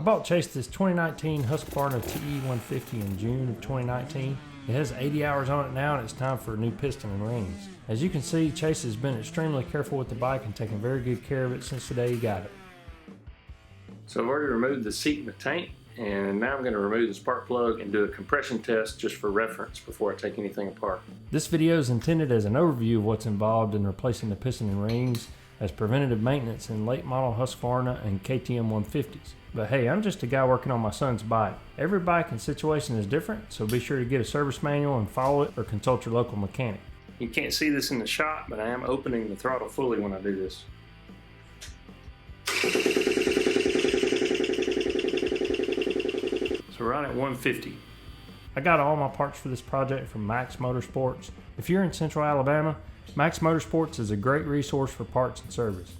I bought Chase this 2019 Husqvarna TE-150 in June of 2019. It has 80 hours on it now and it's time for a new piston and rings. As you can see, Chase has been extremely careful with the bike and taken very good care of it since the day he got it. So I've already removed the seat and the tank, and now I'm going to remove the spark plug and do a compression test just for reference before I take anything apart. This video is intended as an overview of what's involved in replacing the piston and rings as preventative maintenance in late model Husqvarna and KTM 150s. But hey, I'm just a guy working on my son's bike. Every bike and situation is different, so be sure to get a service manual and follow it, or consult your local mechanic. You can't see this in the shot, but I am opening the throttle fully when I do this. So we're right at 150. I got all my parts for this project from Max Motorsports. If you're in Central Alabama, Max Motorsports is a great resource for parts and service.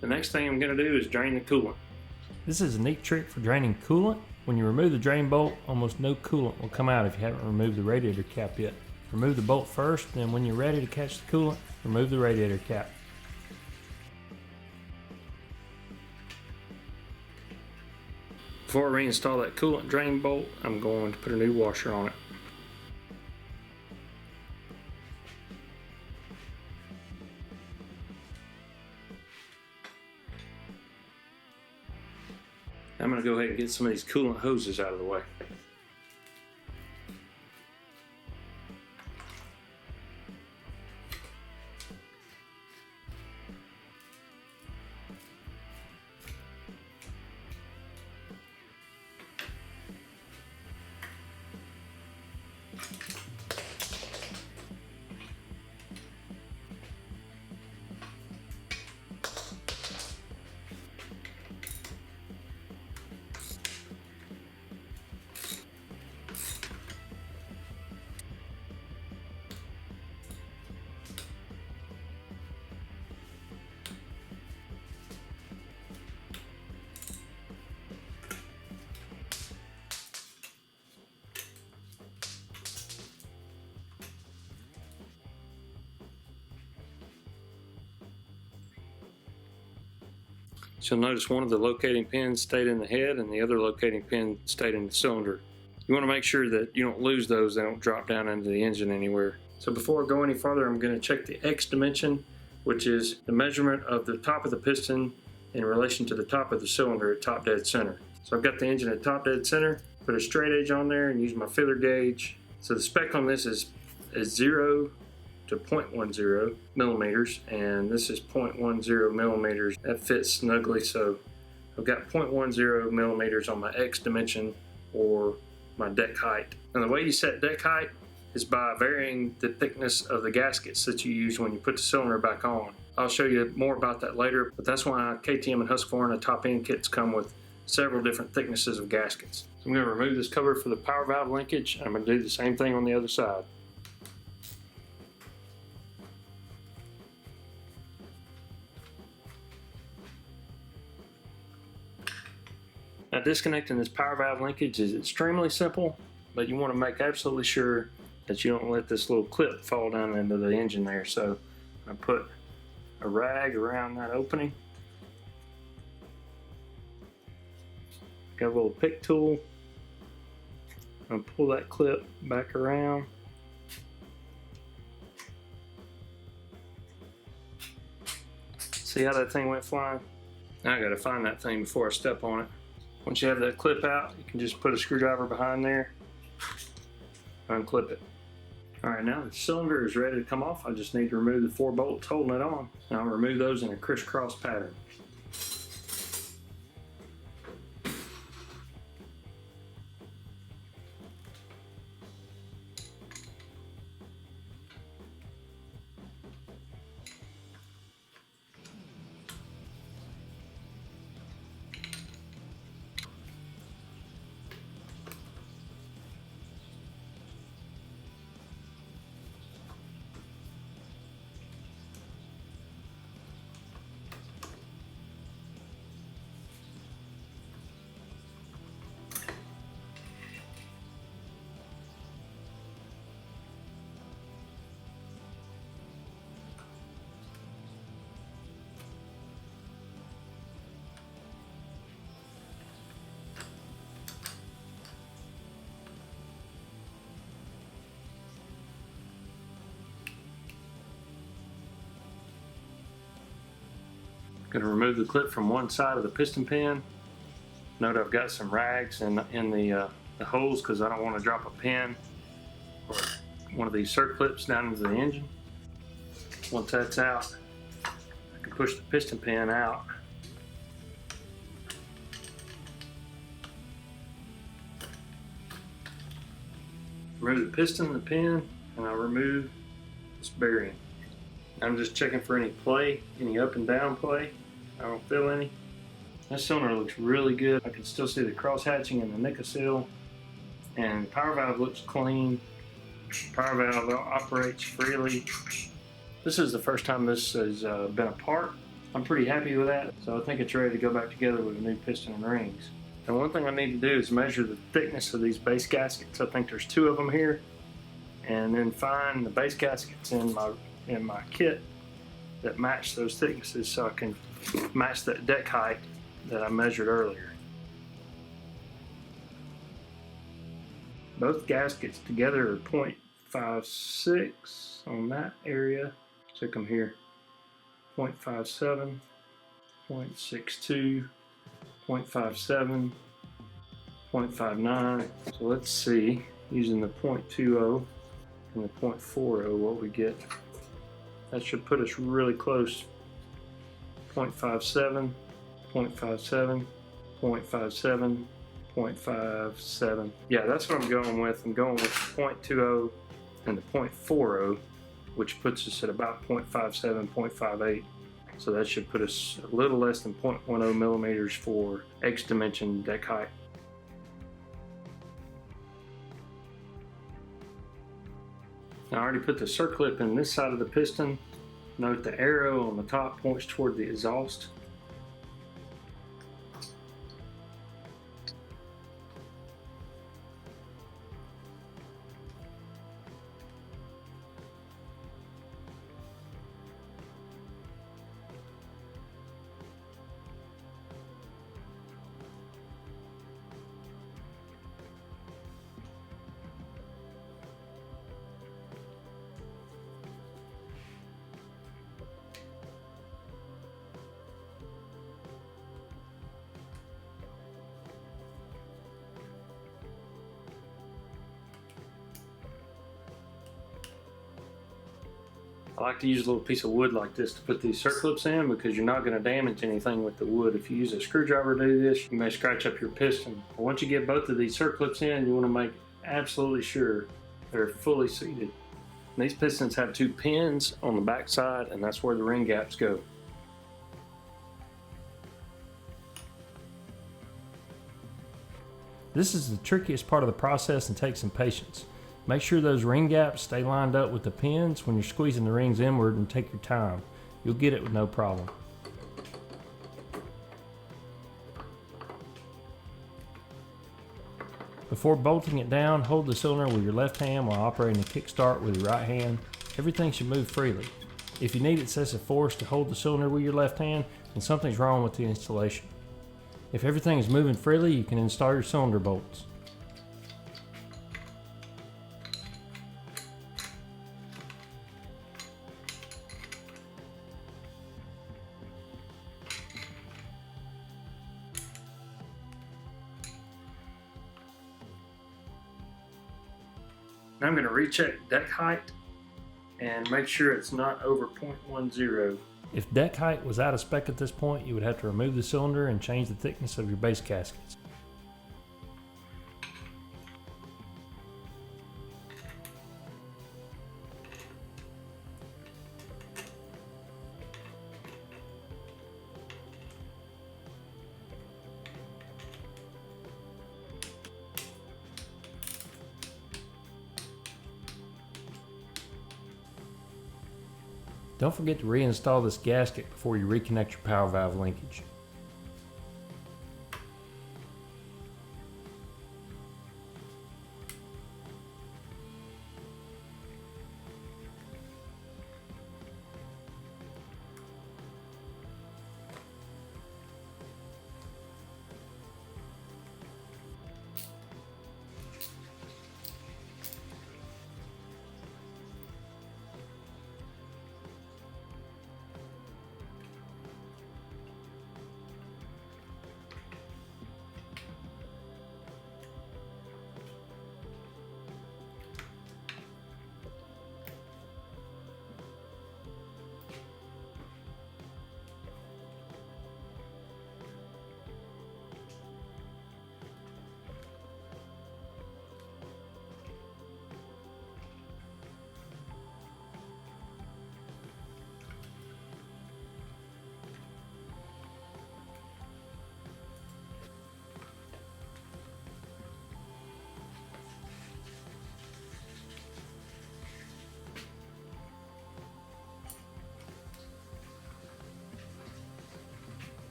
The next thing I'm going to do is drain the coolant. This is a neat trick for draining coolant. When you remove the drain bolt, almost no coolant will come out if you haven't removed the radiator cap yet. Remove the bolt first, then when you're ready to catch the coolant, remove the radiator cap. Before I reinstall that coolant drain bolt, I'm going to put a new washer on it. I'm going to go ahead and get some of these coolant hoses out of the way. So you'll notice one of the locating pins stayed in the head and the other locating pin stayed in the cylinder. You want to make sure that you don't lose those, they don't drop down into the engine anywhere. So before I go any further, I'm going to check the X dimension, which is the measurement of the top of the piston in relation to the top of the cylinder at top dead center. So I've got the engine at top dead center, put a straight edge on there and use my feeler gauge. So the spec on this is 0 to 0.10 millimeters, and this is 0.10 millimeters. That fits snugly, so I've got 0.10 millimeters on my X dimension or my deck height. And the way you set deck height is by varying the thickness of the gaskets that you use when you put the cylinder back on. I'll show you more about that later, but that's why KTM and Husqvarna top end kits come with several different thicknesses of gaskets. So I'm going to remove this cover for the power valve linkage, and I'm going to do the same thing on the other side. Now, disconnecting this power valve linkage is extremely simple, but you want to make absolutely sure that you don't let this little clip fall down into the engine there. So I put a rag around that opening. Got a little pick tool. I'm going to pull that clip back around. See how that thing went flying? Now I got to find that thing before I step on it. Once you have that clip out, you can just put a screwdriver behind there, unclip it. Alright, now the cylinder is ready to come off. I just need to remove the 4 bolts holding it on. Now I'll remove those in a crisscross pattern. Going to remove the clip from one side of the piston pin. Note I've got some rags in the holes because I don't want to drop a pin or one of these circlips down into the engine. Once that's out, I can push the piston pin out. Remove the piston, the pin, and I'll remove this bearing. I'm just checking for any play, any up and down play. I don't feel any. This cylinder looks really good. I can still see the cross hatching and the nickel seal, and power valve looks clean. Power valve operates freely. This is the first time this has been apart. I'm pretty happy with that, so I think it's ready to go back together with a new piston and rings. And one thing I need to do is measure the thickness of these base gaskets. I think there's 2 of them here, and then find the base gaskets in my kit that match those thicknesses so I can match that deck height that I measured earlier. Both gaskets together are 0.56 on that area. Check them here. 0.57, 0.62, 0.57, 0.59. So let's see, using the 0.20 and the 0.40 what we get. That should put us really close. 0.57, 0.57, 0.57, 0.57. Yeah, that's what I'm going with. I'm going with the 0.20 and the 0.40, which puts us at about 0.57, 0.58. So that should put us a little less than 0.10 millimeters for X dimension deck height. Now, I already put the circlip in this side of the piston. Note the arrow on the top points toward the exhaust. I like to use a little piece of wood like this to put these circlips in because you're not going to damage anything with the wood. If you use a screwdriver to do this, you may scratch up your piston. But once you get both of these circlips in, you want to make absolutely sure they're fully seated. And these pistons have 2 pins on the back side, and that's where the ring gaps go. This is the trickiest part of the process and takes some patience. Make sure those ring gaps stay lined up with the pins when you're squeezing the rings inward, and take your time. You'll get it with no problem. Before bolting it down, hold the cylinder with your left hand while operating the kickstart with your right hand. Everything should move freely. If you need excessive force to hold the cylinder with your left hand, then something's wrong with the installation. If everything is moving freely, you can install your cylinder bolts. Now I'm going to recheck deck height and make sure it's not over 0.10. If deck height was out of spec at this point, you would have to remove the cylinder and change the thickness of your base gaskets. Don't forget to reinstall this gasket before you reconnect your power valve linkage.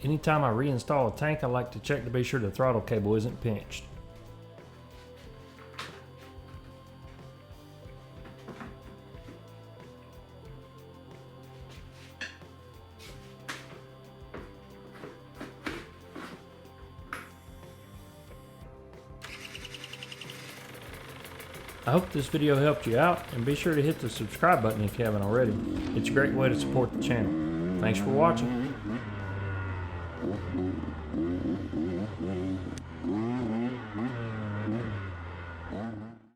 Anytime I reinstall a tank, I like to check to be sure the throttle cable isn't pinched. I hope this video helped you out, and be sure to hit the subscribe button if you haven't already. It's a great way to support the channel. Thanks for watching.